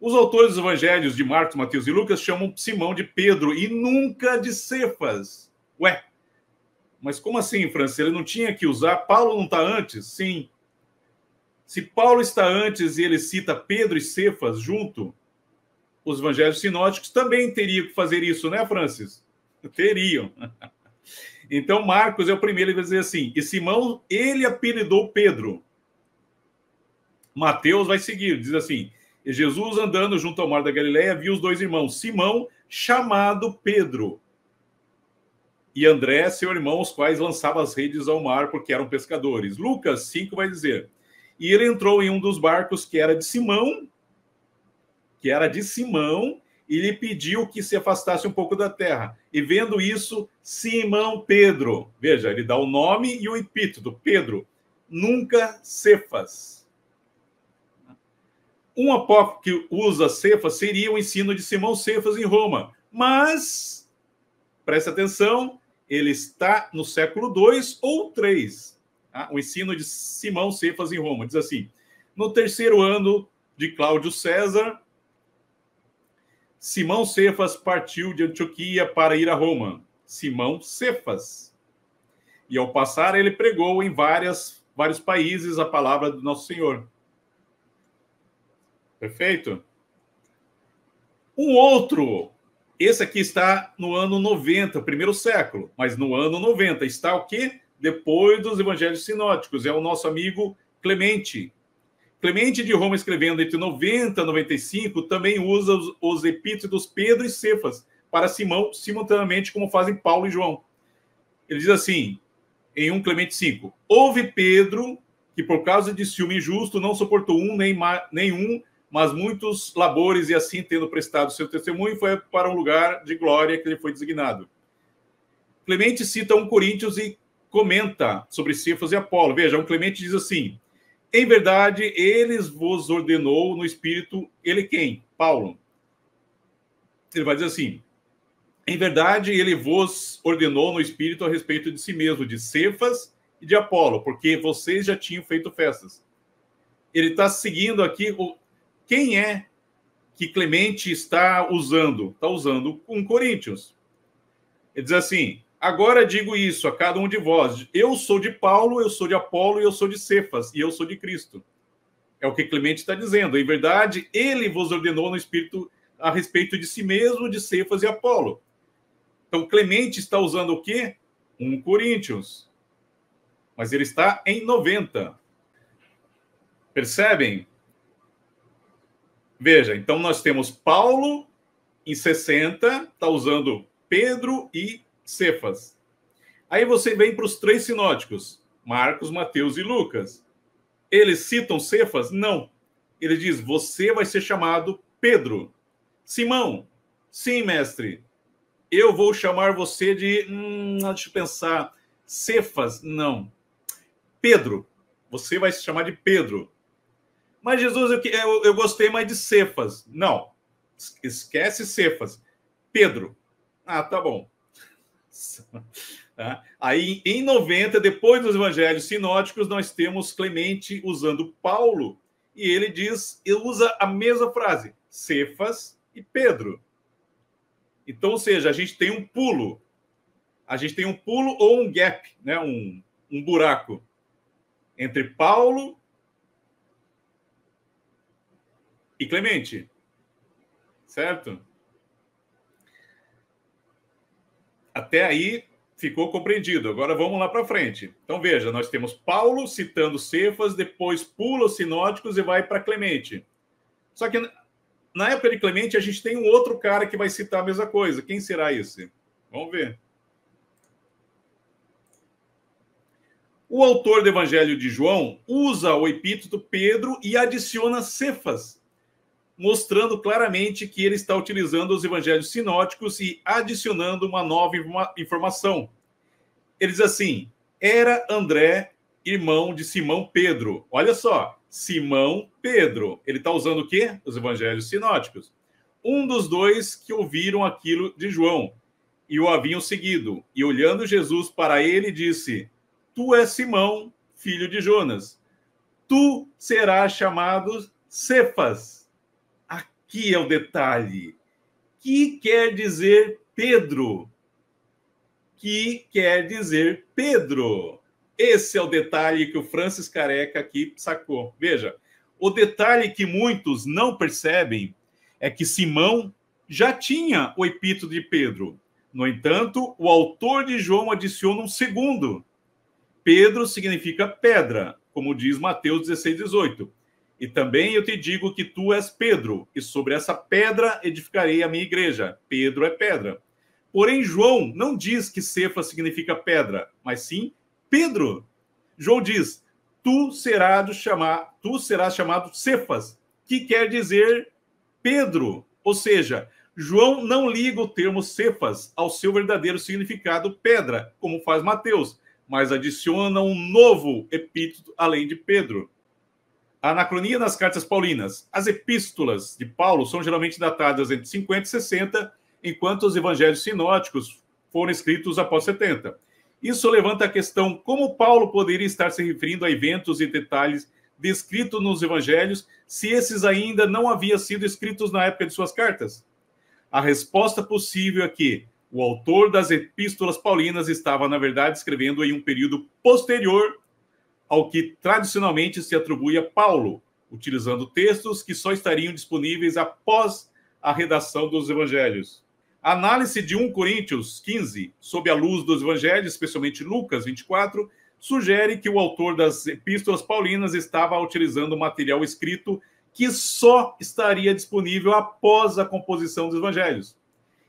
Os autores dos evangelhos de Marcos, Mateus e Lucas chamam Simão de Pedro e nunca de Cefas. Ué, mas como assim, Francis? Ele não tinha que usar? Paulo não está antes? Sim. Se Paulo está antes e ele cita Pedro e Cefas junto, os evangelhos sinóticos também teriam que fazer isso, né, Francis? Teriam. Então, Marcos é o primeiro, ele vai dizer assim, e Simão, ele apelidou Pedro. Mateus vai seguir, diz assim, e Jesus andando junto ao mar da Galileia, viu os dois irmãos, Simão, chamado Pedro, e André, seu irmão, os quais lançavam as redes ao mar, porque eram pescadores. Lucas 5 vai dizer, e ele entrou em um dos barcos que era de Simão, e lhe pediu que se afastasse um pouco da terra. E vendo isso, Simão Pedro, veja, ele dá o nome e o epíteto, Pedro, nunca Cefas. Um apócrifo que usa Cefas seria o ensino de Simão Cefas em Roma. Mas, preste atenção, ele está no século 2 ou 3. Tá? O ensino de Simão Cefas em Roma. Diz assim, no terceiro ano de Cláudio César, Simão Cefas partiu de Antioquia para ir a Roma. Simão Cefas. E ao passar, ele pregou em vários países a palavra do nosso Senhor. Perfeito? Um outro, esse aqui está no ano 90, primeiro século, mas no ano 90 está o quê? Depois dos evangelhos sinóticos, é o nosso amigo Clemente. Clemente de Roma, escrevendo entre 90 e 95, também usa os epítetos Pedro e Cefas para Simão, simultaneamente como fazem Paulo e João. Ele diz assim, em 1 Clemente 5, houve Pedro, que por causa de ciúme injusto não suportou nenhum, mas muitos labores, e assim, tendo prestado seu testemunho, foi para um lugar de glória que lhe foi designado. Clemente cita 1 Coríntios e comenta sobre Cefas e Apolo. Veja, 1 Clemente diz assim, em verdade, ele vos ordenou no Espírito, ele quem? Paulo. Ele vai dizer assim, em verdade, ele vos ordenou no Espírito a respeito de si mesmo, de Cefas e de Apolo, porque vocês já tinham feito festas. Ele está seguindo aqui, quem é que Clemente está usando? Está usando 1 Coríntios. Ele diz assim, agora digo isso a cada um de vós. Eu sou de Paulo, eu sou de Apolo, eu sou de Cefas, e eu sou de Cristo. É o que Clemente está dizendo. Em verdade, ele vos ordenou no Espírito a respeito de si mesmo, de Cefas e Apolo. Então, Clemente está usando o quê? 1 Coríntios. Mas ele está em 90. Percebem? Veja, então nós temos Paulo em 60, está usando Pedro e Cefas. Aí você vem para os três sinóticos, Marcos, Mateus e Lucas. Eles citam Cefas? Não. Ele diz, você vai ser chamado Pedro. Simão, sim, mestre. Eu vou chamar você de... deixa eu pensar. Cefas? Não. Pedro. Você vai se chamar de Pedro. Mas, Jesus, eu gostei mais de Cefas. Não. Esquece Cefas. Pedro. Ah, tá bom. Aí, em 90, depois dos evangelhos sinóticos, nós temos Clemente usando Paulo. E ele usa a mesma frase. Cefas e Pedro. Então, ou seja, a gente tem um pulo. A gente tem um pulo ou um gap, né? um buraco entre Paulo e Clemente. Certo? Até aí ficou compreendido. Agora vamos lá para frente. Então, veja, nós temos Paulo citando Cefas, depois pula os sinóticos e vai para Clemente. Só que na época de Clemente, a gente tem um outro cara que vai citar a mesma coisa. Quem será esse? Vamos ver. O autor do Evangelho de João usa o epíteto Pedro e adiciona Cefas, mostrando claramente que ele está utilizando os evangelhos sinóticos e adicionando uma nova informação. Ele diz assim, era André, irmão de Simão Pedro. Olha só, Simão Pedro. Ele está usando o quê? Os evangelhos sinóticos. Um dos dois que ouviram aquilo de João e o haviam seguido. E olhando Jesus para ele, disse, tu és Simão, filho de Jonas. Tu serás chamado Cefas. que é o detalhe. Que quer dizer Pedro? Que quer dizer Pedro? Esse é o detalhe que o Francis Careca aqui sacou. Veja, o detalhe que muitos não percebem é que Simão já tinha o epíteto de Pedro. No entanto, o autor de João adiciona um segundo. Pedro significa pedra, como diz Mateus 16, 18. E também eu te digo que tu és Pedro, e sobre essa pedra edificarei a minha igreja. Pedro é pedra. Porém, João não diz que Cefas significa pedra, mas sim Pedro. João diz, tu serás chamado Cefas, que quer dizer Pedro. Ou seja, João não liga o termo Cefas ao seu verdadeiro significado pedra, como faz Mateus, mas adiciona um novo epíteto além de Pedro. A anacronia nas cartas paulinas. As epístolas de Paulo são geralmente datadas entre 50 e 60, enquanto os evangelhos sinóticos foram escritos após 70. Isso levanta a questão como Paulo poderia estar se referindo a eventos e detalhes descritos nos evangelhos se esses ainda não haviam sido escritos na época de suas cartas. A resposta possível é que o autor das epístolas paulinas estava, na verdade, escrevendo em um período posterior ao que tradicionalmente se atribui a Paulo, utilizando textos que só estariam disponíveis após a redação dos evangelhos. A análise de 1 Coríntios 15, sob a luz dos evangelhos, especialmente Lucas 24, sugere que o autor das epístolas paulinas estava utilizando material escrito que só estaria disponível após a composição dos evangelhos.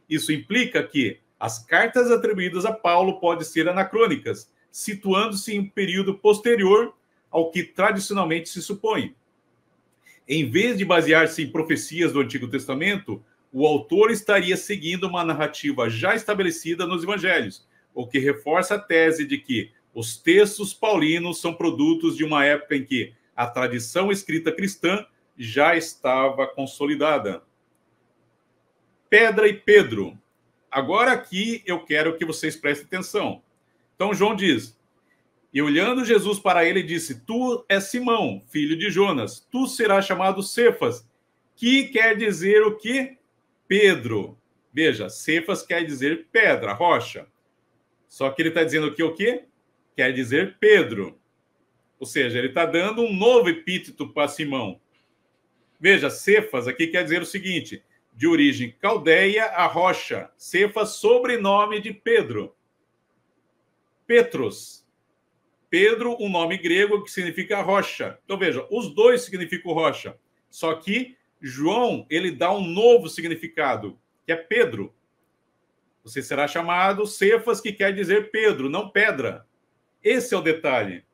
Isso implica que as cartas atribuídas a Paulo podem ser anacrônicas, situando-se em um período posterior ao que tradicionalmente se supõe. Em vez de basear-se em profecias do Antigo Testamento, o autor estaria seguindo uma narrativa já estabelecida nos evangelhos, o que reforça a tese de que os textos paulinos são produtos de uma época em que a tradição escrita cristã já estava consolidada. Pedra e Pedro. Agora aqui eu quero que vocês prestem atenção. Então João diz, e olhando Jesus para ele, disse, tu és Simão, filho de Jonas, tu serás chamado Cefas, que quer dizer o quê? Pedro. Veja, Cefas quer dizer pedra, rocha. Só que ele está dizendo aqui o quê? Quer dizer Pedro. Ou seja, ele está dando um novo epíteto para Simão. Veja, Cefas aqui quer dizer o seguinte, de origem caldeia, a rocha. Cefas, sobrenome de Pedro. Petros. Pedro, um nome grego que significa rocha. Então, veja, os dois significam rocha. Só que João, ele dá um novo significado, que é Pedro. Você será chamado Cefas, que quer dizer Pedro, não pedra. Esse é o detalhe.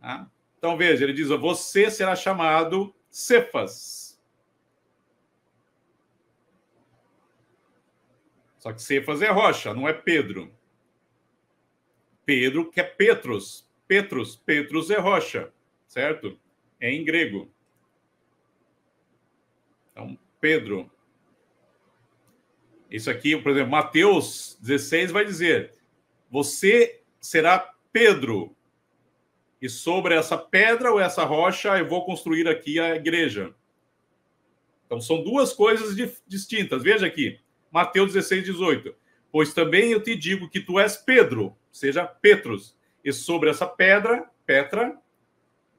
Tá? Então, veja, ele diz, você será chamado Cefas. Só que Cefas é rocha, não é Pedro. Pedro, que é Petros. Petros é rocha, certo? É em grego. Então, Pedro. Isso aqui, por exemplo, Mateus 16 vai dizer, você será Pedro, e sobre essa pedra ou essa rocha eu vou construir aqui a igreja. Então, são duas coisas distintas. Veja aqui, Mateus 16, 18. Pois também eu te digo que tu és Pedro, seja Petros, e sobre essa pedra, Petra,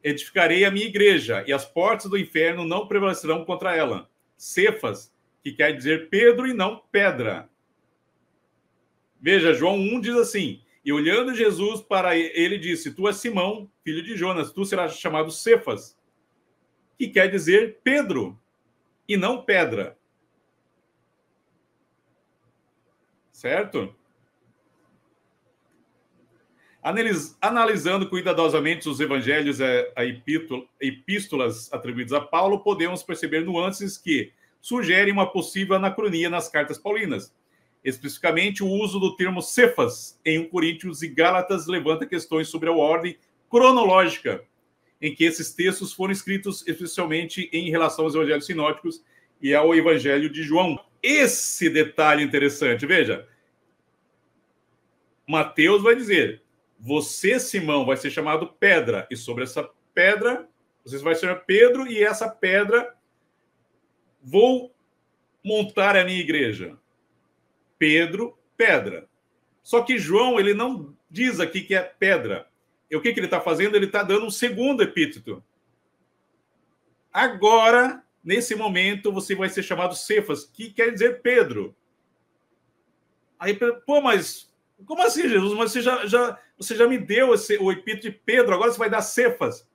edificarei a minha igreja, e as portas do inferno não prevalecerão contra ela. Cefas, que quer dizer Pedro e não pedra. Veja, João 1 diz assim, e olhando Jesus para ele, disse, tu és Simão, filho de Jonas, tu serás chamado Cefas, que quer dizer Pedro e não pedra. Certo? Analisando cuidadosamente os evangelhos e epístolas atribuídos a Paulo, podemos perceber nuances que sugerem uma possível anacronia nas cartas paulinas. Especificamente, o uso do termo Cefas em 1 Coríntios e Gálatas levanta questões sobre a ordem cronológica em que esses textos foram escritos, especialmente em relação aos evangelhos sinóticos e ao evangelho de João. Esse detalhe interessante, veja. Mateus vai dizer, você, Simão, vai ser chamado pedra, e sobre essa pedra, você vai ser Pedro, e essa pedra vou montar a minha igreja. Pedro, pedra. Só que João, ele não diz aqui que é pedra. E o que ele está fazendo? Ele está dando um segundo epíteto. Agora, nesse momento, você vai ser chamado Cefas, que quer dizer Pedro. Aí, pô, mas como assim, Jesus? Mas você já me deu o epíteto de Pedro, agora você vai dar Cefas.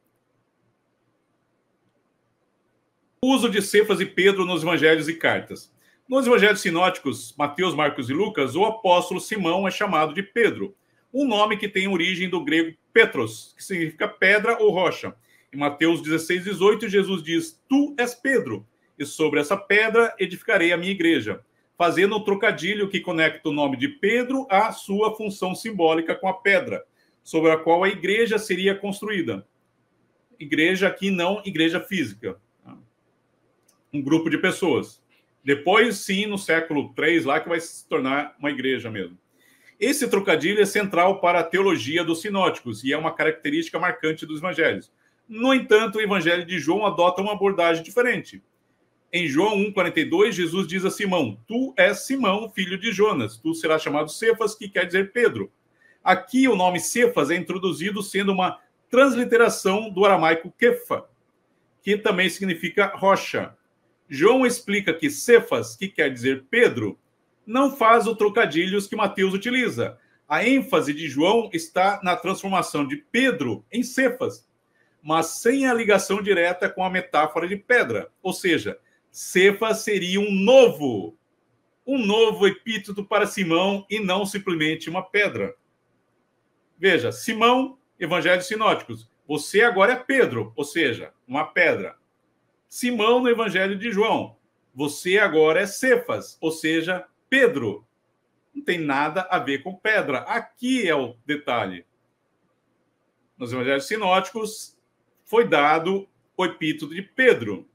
O uso de Cefas e Pedro nos evangelhos e cartas. Nos evangelhos sinóticos, Mateus, Marcos e Lucas, o apóstolo Simão é chamado de Pedro, um nome que tem origem do grego Petros, que significa pedra ou rocha. Em Mateus 16, 18, Jesus diz: tu és Pedro, e sobre essa pedra edificarei a minha igreja, fazendo um trocadilho que conecta o nome de Pedro à sua função simbólica com a pedra, sobre a qual a igreja seria construída. Igreja aqui não igreja física. Um grupo de pessoas. Depois, sim, no século III, lá que vai se tornar uma igreja mesmo. Esse trocadilho é central para a teologia dos sinóticos e é uma característica marcante dos evangelhos. No entanto, o evangelho de João adota uma abordagem diferente. Em João 1,42, Jesus diz a Simão: tu és Simão, filho de Jonas, tu serás chamado Cefas, que quer dizer Pedro. Aqui o nome Cefas é introduzido sendo uma transliteração do aramaico Kefa, que também significa rocha. João explica que Cefas, que quer dizer Pedro, não faz o trocadilhos que Mateus utiliza. A ênfase de João está na transformação de Pedro em Cefas, mas sem a ligação direta com a metáfora de pedra. Ou seja, Cefas seria um novo epíteto para Simão e não simplesmente uma pedra. Veja, Simão, Evangelhos Sinóticos. Você agora é Pedro, ou seja, uma pedra. Simão no Evangelho de João. Você agora é Cefas, ou seja, Pedro. Não tem nada a ver com pedra. Aqui é o detalhe. Nos Evangelhos Sinóticos foi dado o epíteto de Pedro,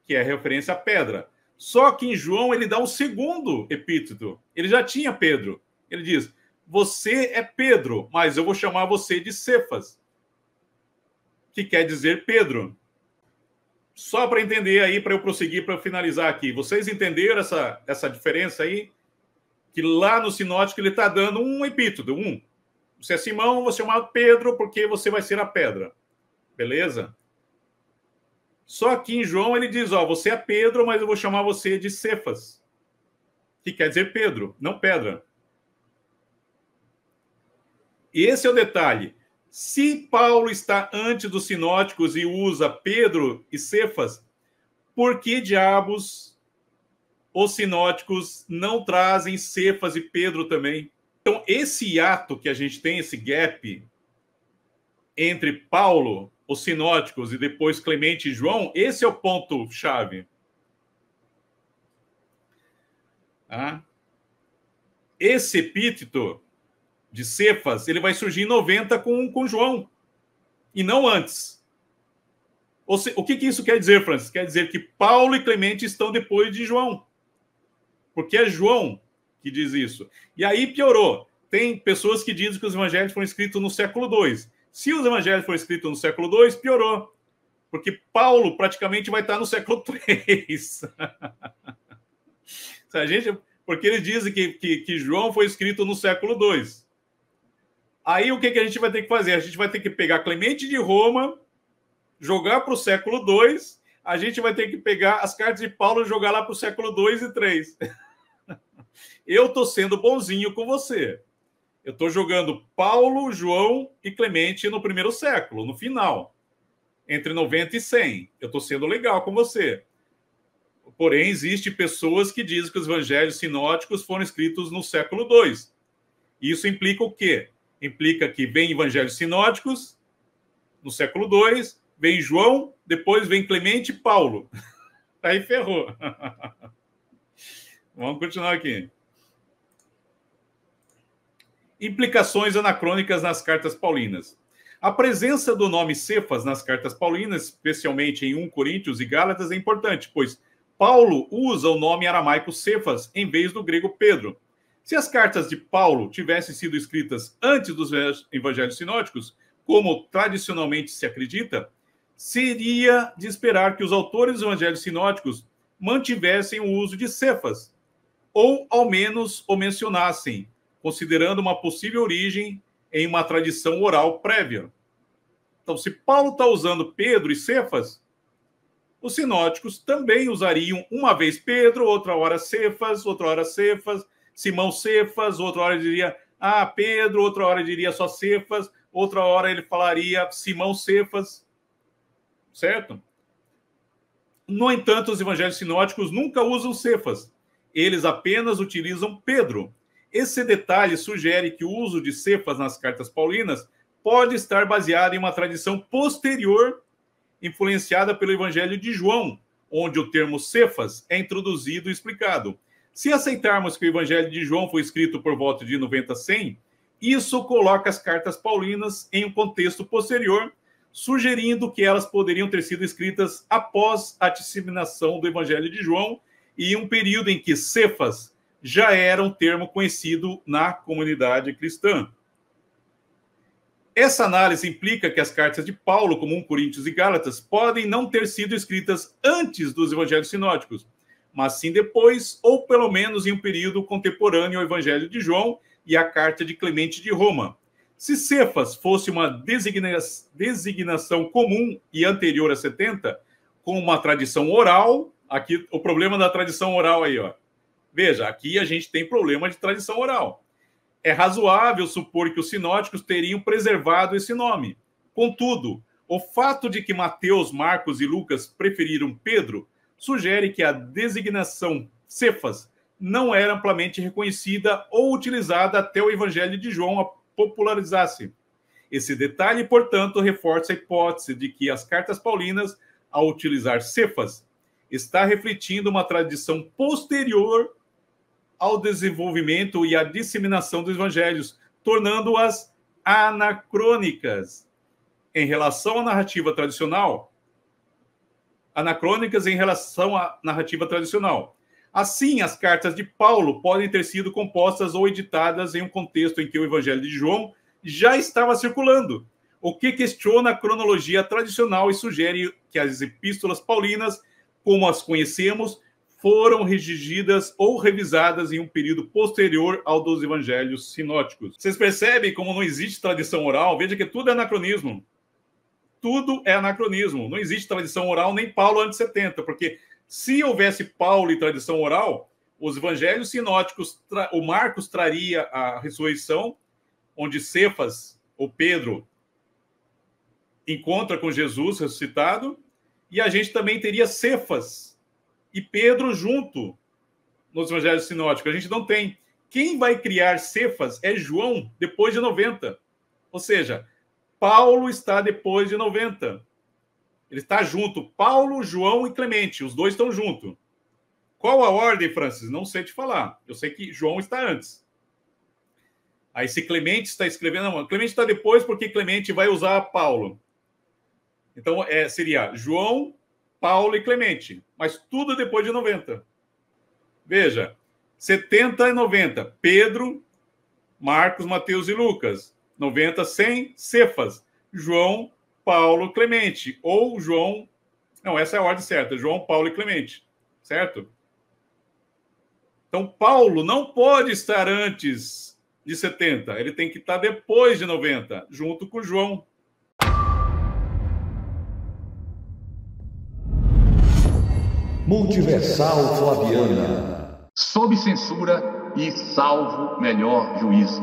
que é referência à pedra. Só que em João ele dá um segundo epíteto. Ele já tinha Pedro. Ele diz: você é Pedro, mas eu vou chamar você de Cefas, que quer dizer Pedro. Só para entender aí, para eu prosseguir, para eu finalizar aqui. Vocês entenderam essa diferença aí? Que lá no sinótico ele está dando um epíteto. Você é Simão, eu vou chamar Pedro, porque você vai ser a pedra. Beleza? Só que em João ele diz: ó, você é Pedro, mas eu vou chamar você de Cefas, que quer dizer Pedro, não pedra. E esse é o detalhe. Se Paulo está antes dos sinóticos e usa Pedro e Cefas, por que diabos os sinóticos não trazem Cefas e Pedro também? Então, esse hiato que a gente tem, esse gap entre Paulo, os sinóticos e depois Clemente e João, esse é o ponto-chave. Esse epíteto de Cefas, ele vai surgir em 90 com João, e não antes. O que isso quer dizer, Francis? Quer dizer que Paulo e Clemente estão depois de João, porque é João que diz isso. E aí piorou. Tem pessoas que dizem que os evangelhos foram escritos no século II. Se os evangelhos foram escritos no século II, piorou, porque Paulo praticamente vai estar no século III. Porque eles dizem que João foi escrito no século II. Aí o que a gente vai ter que fazer? A gente vai ter que pegar Clemente de Roma, jogar para o século II, a gente vai ter que pegar as cartas de Paulo e jogar lá para o século II e III. Eu estou sendo bonzinho com você. Eu estou jogando Paulo, João e Clemente no primeiro século, no final, entre 90 e 100. Eu estou sendo legal com você. Porém, existem pessoas que dizem que os evangelhos sinóticos foram escritos no século II. Isso implica o quê? Implica que vem evangelhos sinóticos no século II, vem João, depois vem Clemente e Paulo. Aí ferrou. Vamos continuar aqui. Implicações anacrônicas nas cartas paulinas. A presença do nome Cefas nas cartas paulinas, especialmente em 1 Coríntios e Gálatas, é importante, pois Paulo usa o nome aramaico Cefas em vez do grego Pedro. Se as cartas de Paulo tivessem sido escritas antes dos evangelhos sinóticos, como tradicionalmente se acredita, seria de esperar que os autores dos evangelhos sinóticos mantivessem o uso de Cefas, ou ao menos o mencionassem, considerando uma possível origem em uma tradição oral prévia. Então, se Paulo está usando Pedro e Cefas, os sinóticos também usariam uma vez Pedro, outra hora Cefas, Simão Cefas, outra hora diria Pedro, outra hora diria só Cefas, outra hora ele falaria Simão Cefas, certo? No entanto, os evangelhos sinóticos nunca usam Cefas, eles apenas utilizam Pedro. Esse detalhe sugere que o uso de Cefas nas cartas paulinas pode estar baseado em uma tradição posterior, influenciada pelo Evangelho de João, onde o termo Cefas é introduzido e explicado. Se aceitarmos que o Evangelho de João foi escrito por volta de 90 a 100, isso coloca as cartas paulinas em um contexto posterior, sugerindo que elas poderiam ter sido escritas após a disseminação do Evangelho de João e um período em que Cefas já era um termo conhecido na comunidade cristã. Essa análise implica que as cartas de Paulo, como 1 Coríntios e Gálatas, podem não ter sido escritas antes dos evangelhos sinóticos, mas sim depois, ou pelo menos em um período contemporâneo ao Evangelho de João e à carta de Clemente de Roma. Se Cefas fosse uma designação comum e anterior a 70, com uma tradição oral, aqui o problema da tradição oral aí, ó. Veja, aqui a gente tem problema de tradição oral. É razoável supor que os sinóticos teriam preservado esse nome. Contudo, o fato de que Mateus, Marcos e Lucas preferiram Pedro sugere que a designação Cefas não era amplamente reconhecida ou utilizada até o Evangelho de João a popularizasse. Esse detalhe, portanto, reforça a hipótese de que as cartas paulinas, ao utilizar Cefas, está refletindo uma tradição posterior ao desenvolvimento e à disseminação dos evangelhos, tornando-as anacrônicas em relação à narrativa tradicional. Anacrônicas em relação à narrativa tradicional. Assim, as cartas de Paulo podem ter sido compostas ou editadas em um contexto em que o Evangelho de João já estava circulando, o que questiona a cronologia tradicional e sugere que as epístolas paulinas, como as conhecemos, foram redigidas ou revisadas em um período posterior ao dos evangelhos sinóticos. Vocês percebem como não existe tradição oral? Veja que tudo é anacronismo. Tudo é anacronismo. Não existe tradição oral nem Paulo antes de 70, porque se houvesse Paulo e tradição oral, os evangelhos sinóticos, o Marcos traria a ressurreição, onde Cefas, ou Pedro, encontra com Jesus ressuscitado, e a gente também teria Cefas e Pedro junto nos evangelhos sinóticos. A gente não tem. Quem vai criar Cefas é João, depois de 90. Ou seja, Paulo está depois de 90. Ele está junto. Paulo, João e Clemente. Os dois estão juntos. Qual a ordem, Francis? Não sei te falar. Eu sei que João está antes. Aí se Clemente está escrevendo... Não, Clemente está depois porque Clemente vai usar Paulo. Então, seria João, Paulo e Clemente. Mas tudo depois de 90. Veja, 70 e 90. Pedro, Marcos, Mateus e Lucas. 90, 100, Cefas. João, Paulo, Clemente. Ou João... Não, essa é a ordem certa. João, Paulo e Clemente. Certo? Então, Paulo não pode estar antes de 70. Ele tem que estar depois de 90, junto com João. Multiversal Flaviana. Sob censura e salvo melhor juízo.